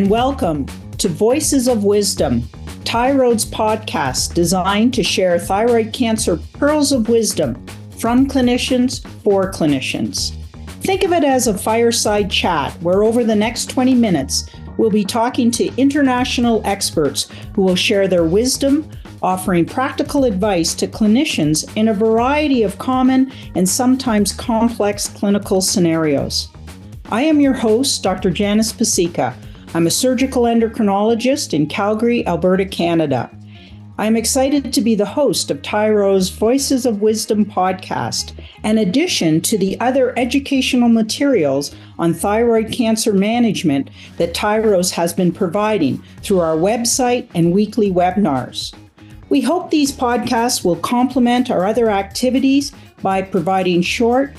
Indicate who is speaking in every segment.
Speaker 1: and welcome to Voices of Wisdom, Thyroid's podcast designed to share thyroid cancer pearls of wisdom from clinicians for clinicians. Think of it as a fireside chat where over the next 20 minutes, we'll be talking to international experts who will share their wisdom, offering practical advice to clinicians in a variety of common and sometimes complex clinical scenarios. I am your host, Dr. Janice Pasieka. I'm a surgical endocrinologist in Calgary, Alberta, Canada. I'm excited to be the host of Tyro's Voices of Wisdom podcast, in addition to the other educational materials on thyroid cancer management that Tyros has been providing through our website and weekly webinars. We hope these podcasts will complement our other activities by providing short,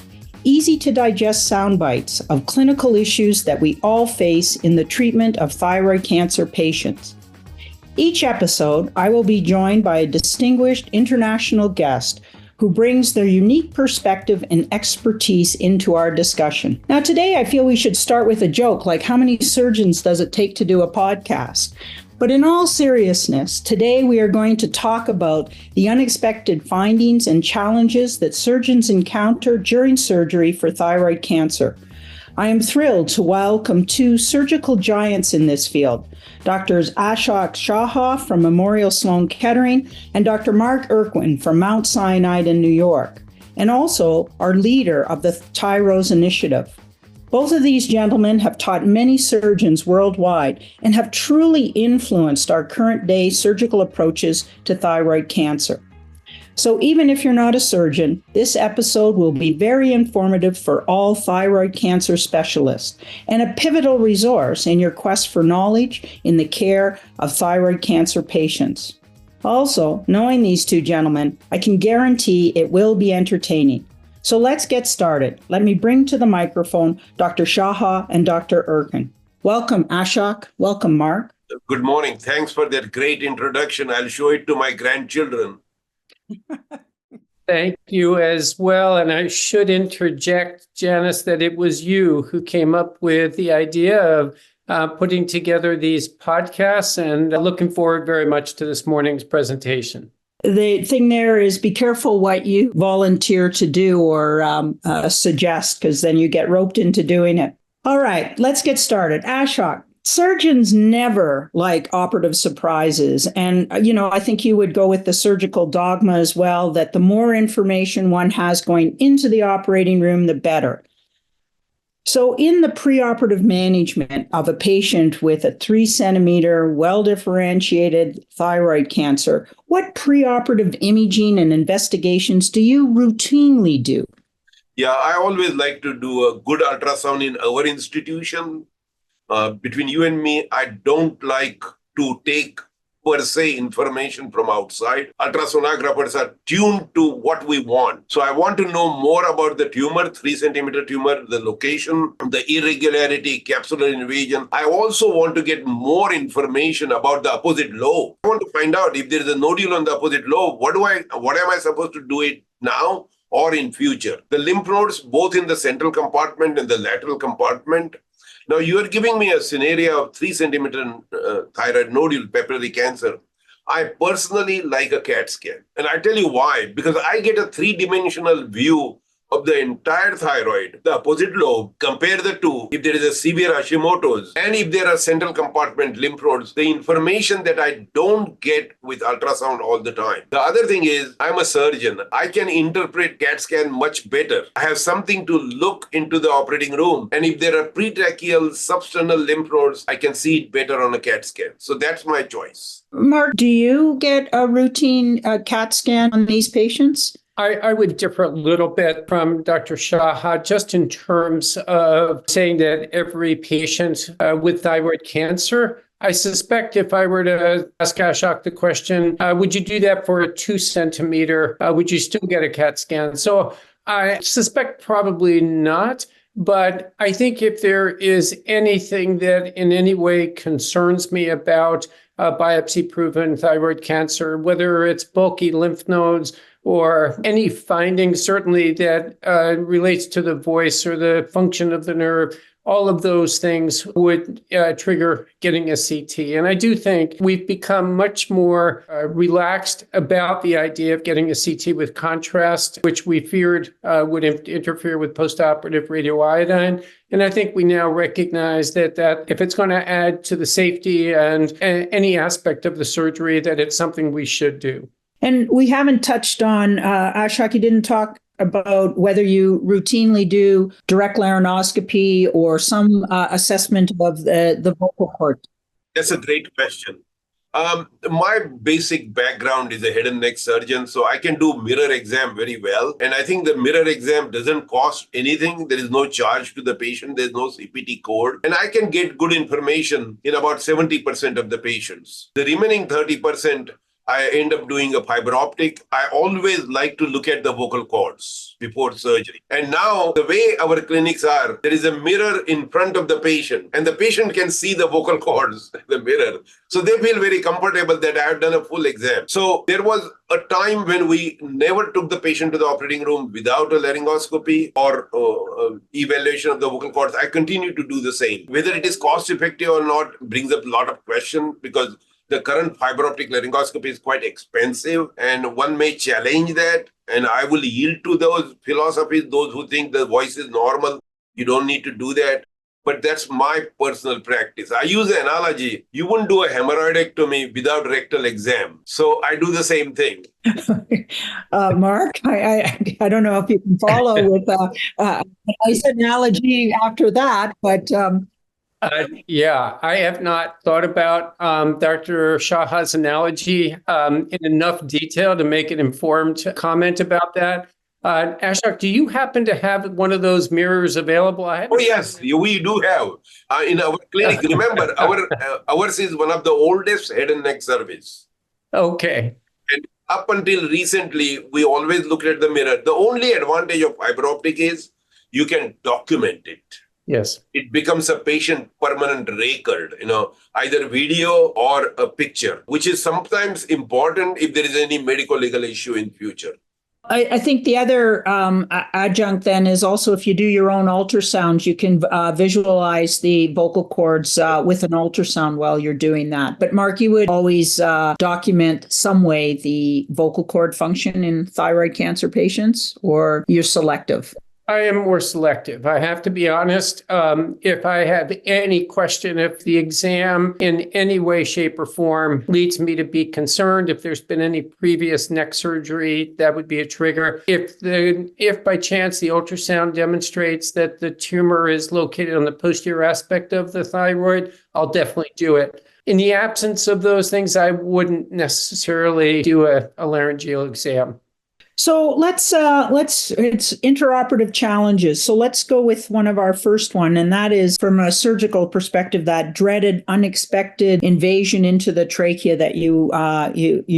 Speaker 1: easy-to-digest sound bites of clinical issues that we all face in the treatment of thyroid cancer patients. Each episode, I will be joined by a distinguished international guest who brings their unique perspective and expertise into our discussion. Now, today, I feel we should start with a joke, like how many surgeons does it take to do a podcast? But in all seriousness, today we are going to talk about the unexpected findings and challenges that surgeons encounter during surgery for thyroid cancer. I am thrilled to welcome two surgical giants in this field, Drs. Ashok Shaha from Memorial Sloan Kettering and Dr. Mark Urken from Mount Sinai in New York, and also our leader of the Tyros Initiative. Both of these gentlemen have taught many surgeons worldwide and have truly influenced our current day surgical approaches to thyroid cancer. So even if you're not a surgeon, this episode will be very informative for all thyroid cancer specialists and a pivotal resource in your quest for knowledge in the care of thyroid cancer patients. Also, knowing these two gentlemen, I can guarantee it will be entertaining. So let's get started. Let me bring to the microphone Dr. Shaha and Dr. Urken. Welcome, Ashok. Welcome, Mark.
Speaker 2: Good morning. Thanks for that great introduction. I'll show it to my grandchildren.
Speaker 3: Thank you as well. And I should interject, Janice, that it was you who came up with the idea of putting together these podcasts, and looking forward very much to this morning's presentation.
Speaker 1: The thing there is be careful what you volunteer to do or suggest, because then you get roped into doing it. All right, let's get started. Ashok, surgeons never like operative surprises. And, I think you would go with the surgical dogma as well, that the more information one has going into the operating room, the better. So in the preoperative management of a patient with a 3-centimeter, well-differentiated thyroid cancer, what preoperative imaging and investigations do you routinely do?
Speaker 2: Yeah, I always like to do a good ultrasound in our institution. Between you and me, I don't like to take per se information from outside. Ultrasonographers are tuned to what we want. So I want to know more about the tumor, 3-centimeter tumor, the location, the irregularity, capsular invasion. I also want to get more information about the opposite lobe. I want to find out if there is a nodule on the opposite lobe, what am I supposed to do it now or in future? The lymph nodes, both in the central compartment and the lateral compartment. Now, you are giving me a scenario of 3-centimeter thyroid nodule papillary cancer. I personally like a CAT scan. And I tell you why. Because I get a 3-dimensional view of the entire thyroid, the opposite lobe, compare the two. If there is a severe Hashimoto's and if there are central compartment lymph nodes, the information that I don't get with ultrasound all the time. The other thing is, I'm a surgeon. I can interpret CAT scan much better. I have something to look into the operating room. And if there are pretracheal substernal lymph nodes, I can see it better on a CAT scan. So that's my choice.
Speaker 1: Mark, do you get a routine CAT scan on these patients?
Speaker 3: I would differ a little bit from Dr. Shaha, just in terms of saying that every patient with thyroid cancer, I suspect if I were to ask Ashok the question, would you do that for a 2-centimeter? Would you still get a CAT scan? So I suspect probably not. But I think if there is anything that in any way concerns me about biopsy-proven thyroid cancer, whether it's bulky lymph nodes or any findings certainly that relates to the voice or the function of the nerve all of those things would trigger getting a CT. And I do think we've become much more relaxed about the idea of getting a CT with contrast, which we feared would interfere with postoperative radioiodine. And I think we now recognize that if it's going to add to the safety and any aspect of the surgery, that it's something we should do.
Speaker 1: And we haven't touched on, Ashok, you didn't talk about whether you routinely do direct laryngoscopy or some assessment of the vocal cord.
Speaker 2: That's a great question. My basic background is a head and neck surgeon, so I can do mirror exam very well. And I think the mirror exam doesn't cost anything. There is no charge to the patient. There's no CPT code. And I can get good information in about 70% of the patients. The remaining 30%, I end up doing a fiber optic. I always like to look at the vocal cords before surgery. And now the way our clinics are, there is a mirror in front of the patient and the patient can see the vocal cords in the mirror. So they feel very comfortable that I have done a full exam. So there was a time when we never took the patient to the operating room without a laryngoscopy or evaluation of the vocal cords. I continue to do the same. Whether it is cost effective or not brings up a lot of questions because the current fiber optic laryngoscopy is quite expensive and one may challenge that. And I will yield to those philosophies, those who think the voice is normal. You don't need to do that. But that's my personal practice. I use the analogy. You wouldn't do a hemorrhoidectomy without rectal exam. So I do the same thing.
Speaker 1: Mark, I don't know if you can follow with a nice analogy after that, but...
Speaker 3: Yeah, I have not thought about Dr. Shaha's analogy in enough detail to make an informed comment about that. Ashok, do you happen to have one of those mirrors available?
Speaker 2: Oh, yes, we do have. In our clinic, remember, ours is one of the oldest head and neck service.
Speaker 3: Okay.
Speaker 2: And up until recently, we always looked at the mirror. The only advantage of fiber optic is you can document it.
Speaker 3: Yes.
Speaker 2: It becomes a patient permanent record, either video or a picture, which is sometimes important if there is any medical legal issue in future.
Speaker 1: I think the other adjunct then is also if you do your own ultrasound, you can visualize the vocal cords with an ultrasound while you're doing that. But Mark, you would always document some way the vocal cord function in thyroid cancer patients, or you're selective?
Speaker 3: I am more selective. I have to be honest. If I have any question, if the exam in any way, shape, or form leads me to be concerned, if there's been any previous neck surgery, that would be a trigger. If by chance the ultrasound demonstrates that the tumor is located on the posterior aspect of the thyroid, I'll definitely do it. In the absence of those things, I wouldn't necessarily do a laryngeal exam.
Speaker 1: So it's intraoperative challenges. So let's go with one of our first one, and that is from a surgical perspective, that dreaded unexpected invasion into the trachea that you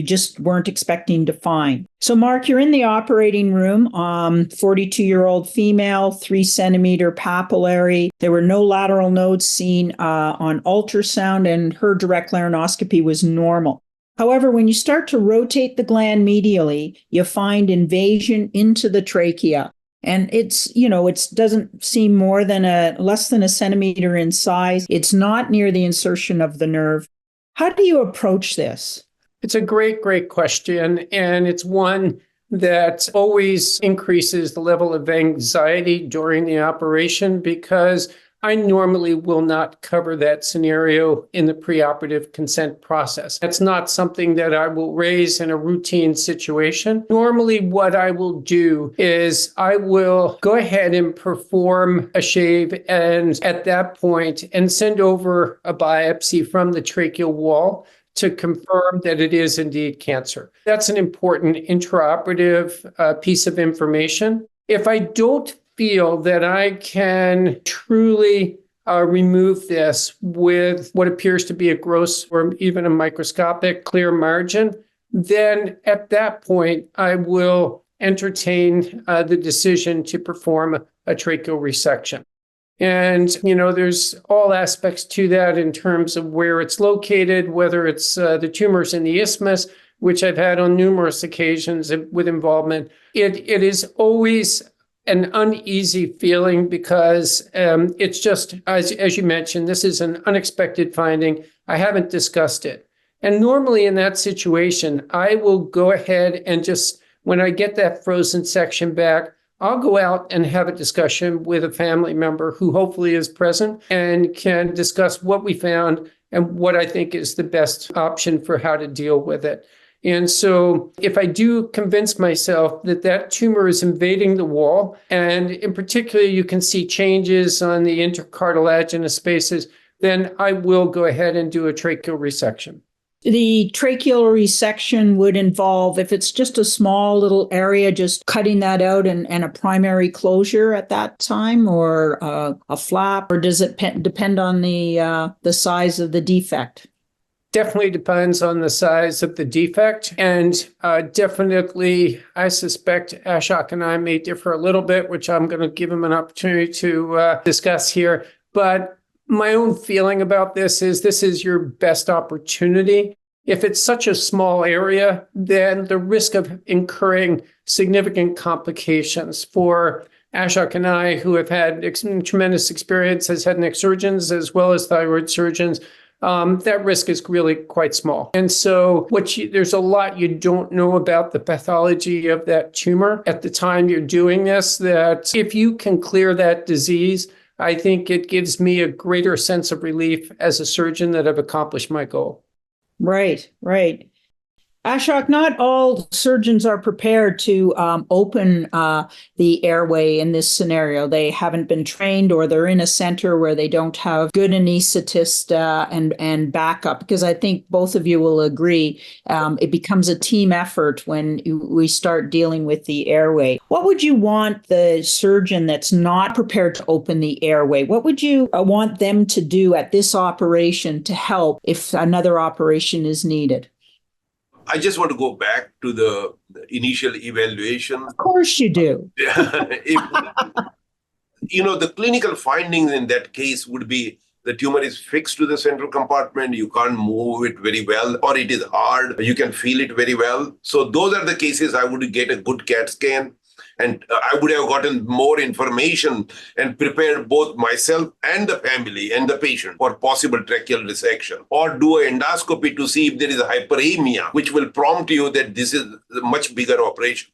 Speaker 1: just weren't expecting to find. So Mark, you're in the operating room, 42-year-old female, 3-centimeter papillary. There were no lateral nodes seen on ultrasound, and her direct laryngoscopy was normal. However, when you start to rotate the gland medially, you find invasion into the trachea. And it doesn't seem more than less than a centimeter in size. It's not near the insertion of the nerve. How do you approach this?
Speaker 3: It's a great, great question. And it's one that always increases the level of anxiety during the operation because I normally will not cover that scenario in the preoperative consent process. That's not something that I will raise in a routine situation. Normally, what I will do is I will go ahead and perform a shave and at that point and send over a biopsy from the tracheal wall to confirm that it is indeed cancer. That's an important intraoperative piece of information. If I don't feel that I can truly remove this with what appears to be a gross or even a microscopic clear margin, then at that point, I will entertain the decision to perform a tracheal resection. And, there's all aspects to that in terms of where it's located, whether it's the tumors in the isthmus, which I've had on numerous occasions with involvement. It is always an uneasy feeling because it's just, as you mentioned, this is an unexpected finding. I haven't discussed it. And normally in that situation, I will go ahead and just, when I get that frozen section back, I'll go out and have a discussion with a family member who hopefully is present and can discuss what we found and what I think is the best option for how to deal with it. And so if I do convince myself that that tumor is invading the wall, and in particular, you can see changes on the intercartilaginous spaces, then I will go ahead and do a tracheal resection.
Speaker 1: The tracheal resection would involve, if it's just a small little area, just cutting that out and a primary closure at that time, or a flap, or does it depend on the size of the defect?
Speaker 3: Definitely depends on the size of the defect. And definitely, I suspect Ashok and I may differ a little bit, which I'm going to give him an opportunity to discuss here. But my own feeling about this is your best opportunity. If it's such a small area, then the risk of incurring significant complications for Ashok and I, who have had tremendous experience as head and neck surgeons as well as thyroid surgeons, that risk is really quite small. And so there's a lot you don't know about the pathology of that tumor at the time you're doing this, that if you can clear that disease, I think it gives me a greater sense of relief as a surgeon that I've accomplished my goal.
Speaker 1: Right, right. Ashok, not all surgeons are prepared to open the airway in this scenario. They haven't been trained, or they're in a center where they don't have good anesthetist and backup, because I think both of you will agree it becomes a team effort when we start dealing with the airway. What would you want the surgeon that's not prepared to open the airway, what would you want them to do at this operation to help if another operation is needed?
Speaker 2: I just want to go back to the initial evaluation.
Speaker 1: Of course you do.
Speaker 2: The clinical findings in that case would be the tumor is fixed to the central compartment. You can't move it very well, or it is hard. You can feel it very well. So those are the cases I would get a good CAT scan. And I would have gotten more information and prepared both myself and the family and the patient for possible tracheal resection, or do an endoscopy to see if there is a hyperemia, which will prompt you that this is a much bigger operation.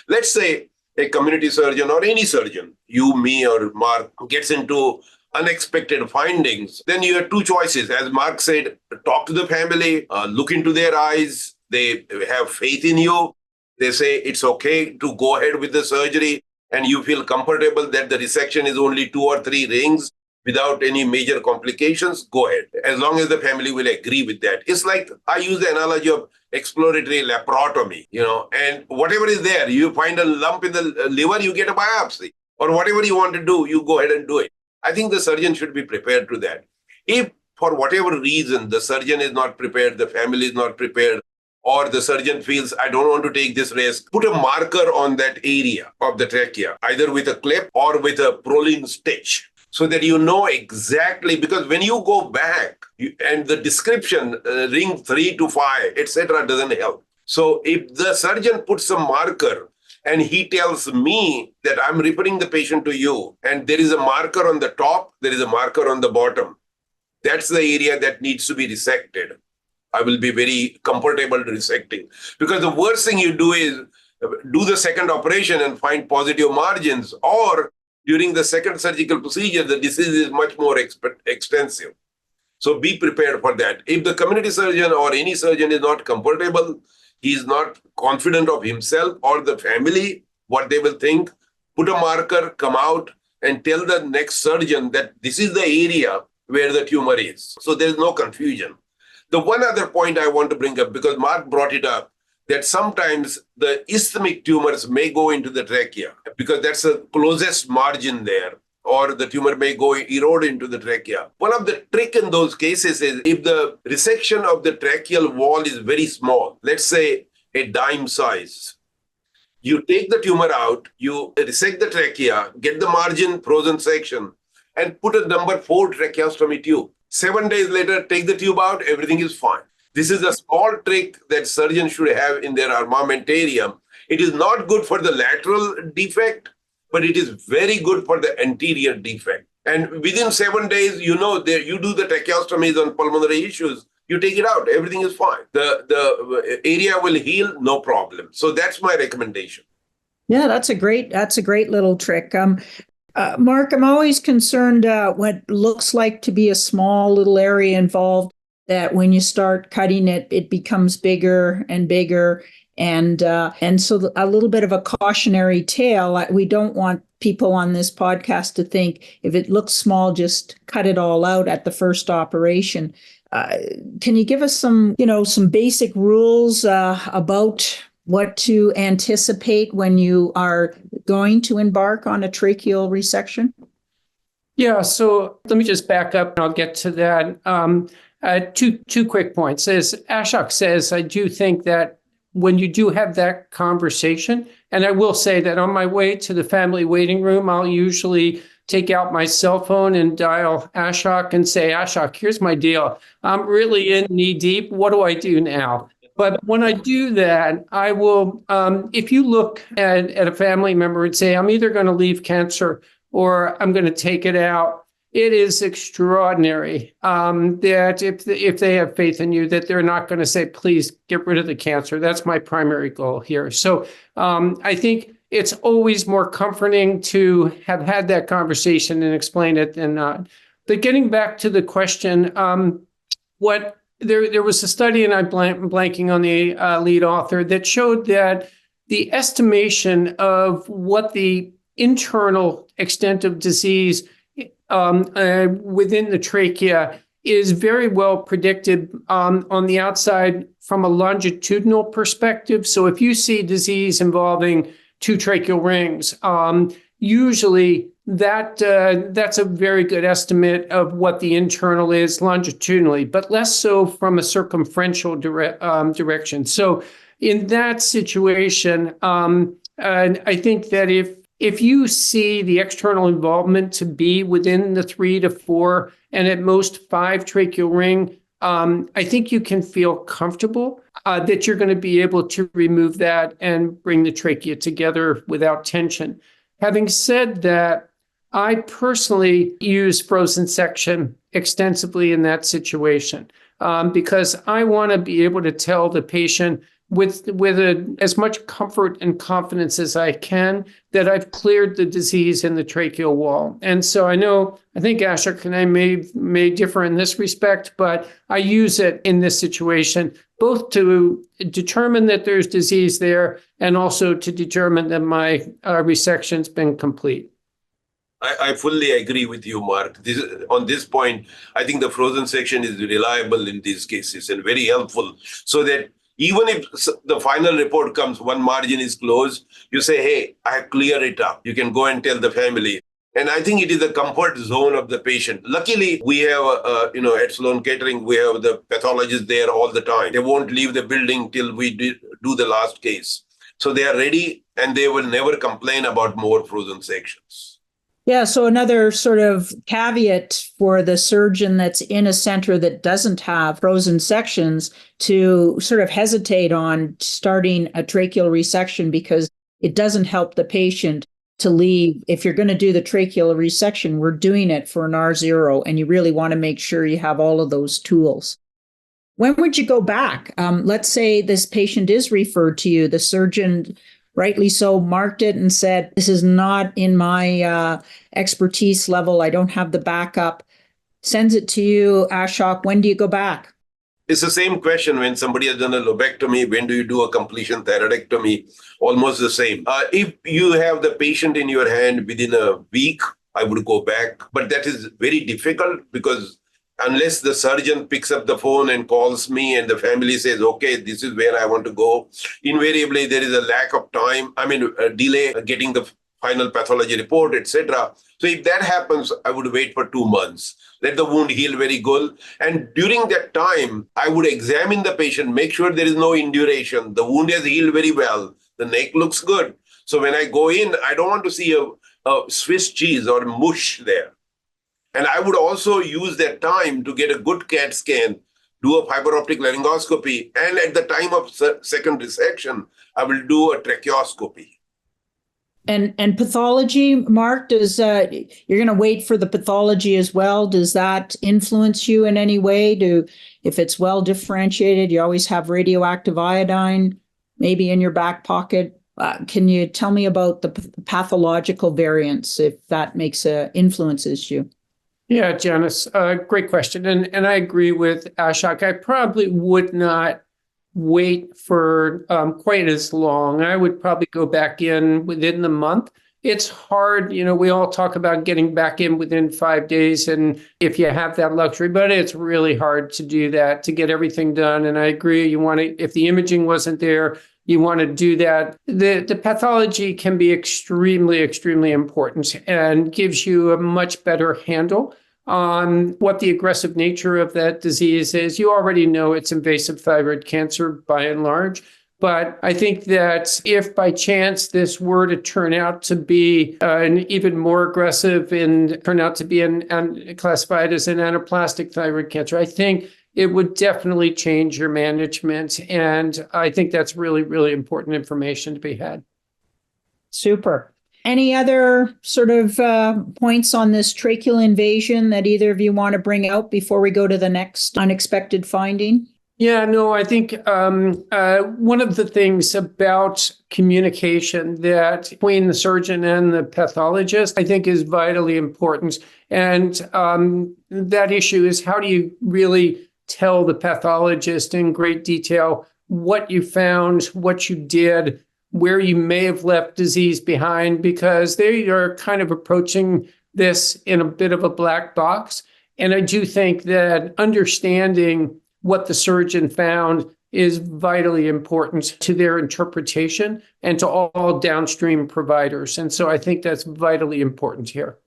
Speaker 2: Let's say a community surgeon or any surgeon, you, me, or Mark, gets into unexpected findings. Then you have two choices. As Mark said, talk to the family, look into their eyes. They have faith in you. They say it's okay to go ahead with the surgery, and you feel comfortable that the resection is only 2 or 3 rings without any major complications, go ahead. As long as the family will agree with that. It's like I use the analogy of exploratory laparotomy, and whatever is there, you find a lump in the liver, you get a biopsy, or whatever you want to do, you go ahead and do it. I think the surgeon should be prepared to that. If for whatever reason the surgeon is not prepared, the family is not prepared, or the surgeon feels, I don't want to take this risk, put a marker on that area of the trachea, either with a clip or with a Prolene stitch, so that you know exactly, because when you go back and the description, ring 3 to 5, etc., doesn't help. So if the surgeon puts a marker and he tells me that I'm referring the patient to you, and there is a marker on the top, there is a marker on the bottom, that's the area that needs to be resected. I will be very comfortable resecting, because the worst thing you do is do the second operation and find positive margins, or during the second surgical procedure, the disease is much more extensive. So be prepared for that. If the community surgeon or any surgeon is not comfortable, he is not confident of himself or the family, what they will think, put a marker, come out and tell the next surgeon that this is the area where the tumor is. So there is no confusion. The one other point I want to bring up, because Mark brought it up, that sometimes the isthmic tumors may go into the trachea because that's the closest margin there, or the tumor may go erode into the trachea. One of the trick in those cases is if the resection of the tracheal wall is very small, let's say a dime size, you take the tumor out, you resect the trachea, get the margin frozen section, and put a number 4 tracheostomy tube. 7 days later, take the tube out, everything is fine. This is a small trick that surgeons should have in their armamentarium. It is not good for the lateral defect, but it is very good for the anterior defect. And within 7 days, you do the tracheostomies on pulmonary issues, you take it out, everything is fine. The area will heal, no problem. So that's my recommendation.
Speaker 1: Yeah, that's a great little trick. Mark, I'm always concerned what looks like to be a small little area involved, that when you start cutting it, it becomes bigger and bigger. And so a little bit of a cautionary tale. We don't want people on this podcast to think if it looks small, just cut it all out at the first operation. Can you give us some basic rules about what to anticipate when you are going to embark on a tracheal resection?
Speaker 3: Yeah, so let me just back up and I'll get to that. Two quick points. As Ashok says, I do think that when you do have that conversation, and I will say that on my way to the family waiting room, I'll usually take out my cell phone and dial Ashok and say, Ashok, here's my deal. I'm really in knee deep. What do I do now? But when I do that, I will, if you look at a family member and say, I'm either going to leave cancer or I'm going to take it out, it is extraordinary that if they have faith in you, that they're not going to say, please get rid of the cancer. That's my primary goal here. So I think it's always more comforting to have had that conversation and explain it than not. But getting back to the question, there was a study, and I'm blanking on the lead author, that showed that the estimation of what the internal extent of disease within the trachea is very well predicted on the outside from a longitudinal perspective. So if you see disease involving two tracheal rings, usually that's a very good estimate of what the internal is longitudinally, but less so from a circumferential direction. So in that situation, I think that if you see the external involvement to be within the 3 to 4 and at most 5 tracheal ring, I think you can feel comfortable that you're going to be able to remove that and bring the trachea together without tension. Having said that, I personally use frozen section extensively in that situation because I want to be able to tell the patient with as much comfort and confidence as I can that I've cleared the disease in the tracheal wall. And so I think Ashok and I may differ in this respect, but I use it in this situation, both to determine that there's disease there and also to determine that my resection's been complete.
Speaker 2: I fully agree with you, Mark. On this point, I think the frozen section is reliable in these cases and very helpful, so that even if the final report comes, one margin is closed, you say, hey, I clear it up. You can go and tell the family. And I think it is a comfort zone of the patient. Luckily, we have, at Sloan Kettering, we have the pathologists there all the time. They won't leave the building till we do the last case. So they are ready and they will never complain about more frozen sections.
Speaker 1: Yeah, so another sort of caveat for the surgeon that's in a center that doesn't have frozen sections to sort of hesitate on starting a tracheal resection because it doesn't help the patient to leave. If you're going to do the tracheal resection, we're doing it for an R0, and you really want to make sure you have all of those tools. When would you go back? Let's say this patient is referred to you, the surgeon rightly so marked it and said, this is not in my expertise level. I don't have the backup. Sends it to you, Ashok. When do you go back?
Speaker 2: It's the same question when somebody has done a lobectomy. When do you do a completion thyroidectomy? Almost the same. If you have the patient in your hand within a week, I would go back. But that is very difficult because unless the surgeon picks up the phone and calls me and the family says, okay, this is where I want to go, invariably there is a lack of time. A delay getting the final pathology report, etc. So if that happens, I would wait for 2 months. Let the wound heal very good. And during that time, I would examine the patient, make sure there is no induration. The wound has healed very well. The neck looks good. So when I go in, I don't want to see a Swiss cheese or mush there. And I would also use that time to get a good CAT scan, do a fiber optic laryngoscopy, and at the time of second resection, I will do a tracheoscopy.
Speaker 1: And pathology, Mark, does you're going to wait for the pathology as well? Does that influence you in any way? If it's well differentiated, you always have radioactive iodine maybe in your back pocket. Can you tell me about the pathological variants, if that influences you?
Speaker 3: Yeah, Janice, great question. And I agree with Ashok. I probably would not wait for quite as long. I would probably go back in within the month. It's hard, we all talk about getting back in within 5 days, and if you have that luxury, but it's really hard to do that, to get everything done. And I agree, if the imaging wasn't there, you want to do that. The pathology can be extremely, extremely important and gives you a much better handle on what the aggressive nature of that disease is. You already know it's invasive thyroid cancer by and large. But I think that if by chance this were to turn out to be an even more aggressive and turn out to be classified as an anaplastic thyroid cancer, I think it would definitely change your management. And I think that's really, really important information to be had.
Speaker 1: Super. Any other sort of points on this tracheal invasion that either of you want to bring out before we go to the next unexpected finding?
Speaker 3: Yeah, no, I think one of the things about communication that between the surgeon and the pathologist, I think is vitally important. And that issue is, how do you really tell the pathologist in great detail what you found, what you did, where you may have left disease behind, because they are kind of approaching this in a bit of a black box. And I do think that understanding what the surgeon found is vitally important to their interpretation and to all downstream providers. And so I think that's vitally important here.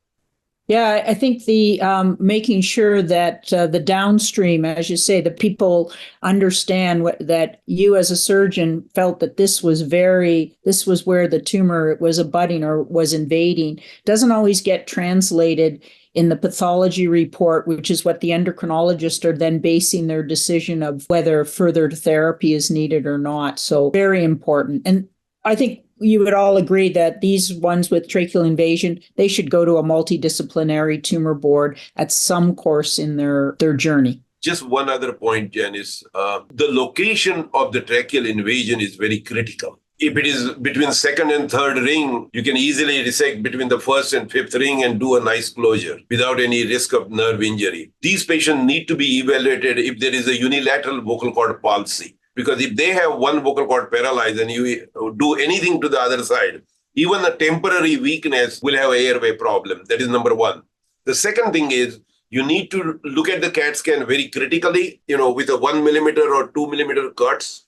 Speaker 1: Yeah, I think the making sure that the downstream, as you say, the people understand that you as a surgeon felt that this was where the tumor was abutting or was invading, doesn't always get translated in the pathology report, which is what the endocrinologists are then basing their decision of whether further therapy is needed or not. So very important. And I think you would all agree that these ones with tracheal invasion, they should go to a multidisciplinary tumor board at some course in their journey.
Speaker 2: Just one other point, Janice. The location of the tracheal invasion is very critical. If it is between second and third ring, you can easily resect between the first and fifth ring and do a nice closure without any risk of nerve injury. These patients need to be evaluated if there is a unilateral vocal cord palsy. Because if they have one vocal cord paralyzed and you do anything to the other side, even a temporary weakness will have an airway problem. That is number one. The second thing is you need to look at the CAT scan very critically, with a 1 millimeter or 2 millimeter cuts.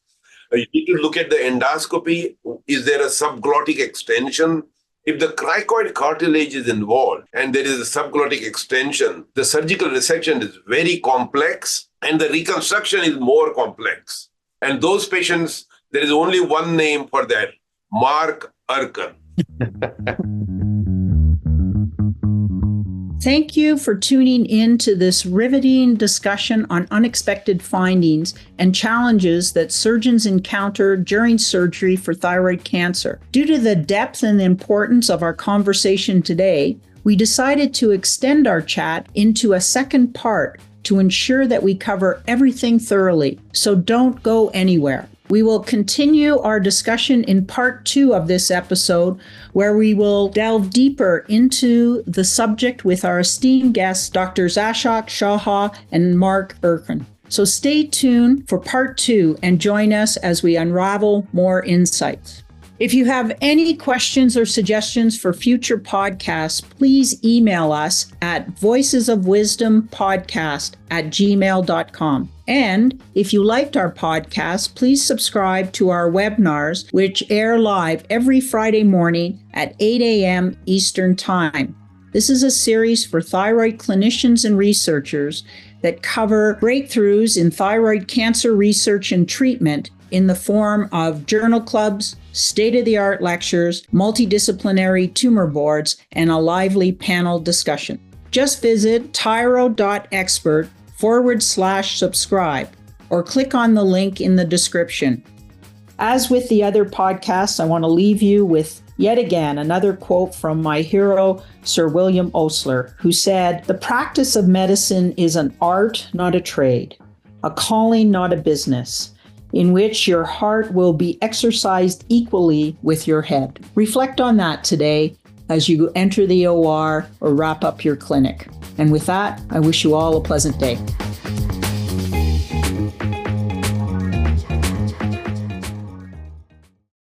Speaker 2: You need to look at the endoscopy. Is there a subglottic extension? If the cricoid cartilage is involved and there is a subglottic extension, the surgical resection is very complex and the reconstruction is more complex. And those patients, there is only one name for that, Mark Urken.
Speaker 1: Thank you for tuning in to this riveting discussion on unexpected findings and challenges that surgeons encounter during surgery for thyroid cancer. Due to the depth and importance of our conversation today, we decided to extend our chat into a second part to ensure that we cover everything thoroughly. So don't go anywhere. We will continue our discussion in part 2 of this episode, where we will delve deeper into the subject with our esteemed guests, Drs. Ashok, Shaha, and Mark Urken. So stay tuned for part 2 and join us as we unravel more insights. If you have any questions or suggestions for future podcasts, please email us at voicesofwisdompodcast@gmail.com. And if you liked our podcast, please subscribe to our webinars, which air live every Friday morning at 8 a.m. Eastern Time. This is a series for thyroid clinicians and researchers that cover breakthroughs in thyroid cancer research and treatment in the form of journal clubs, state-of-the-art lectures, multidisciplinary tumor boards, and a lively panel discussion. Just visit tyro.expert/subscribe or click on the link in the description. As with the other podcasts, I want to leave you with Yet again, another quote from my hero, Sir William Osler, who said, "The practice of medicine is an art, not a trade, a calling, not a business, in which your heart will be exercised equally with your head." Reflect on that today as you enter the OR or wrap up your clinic. And with that, I wish you all a pleasant day.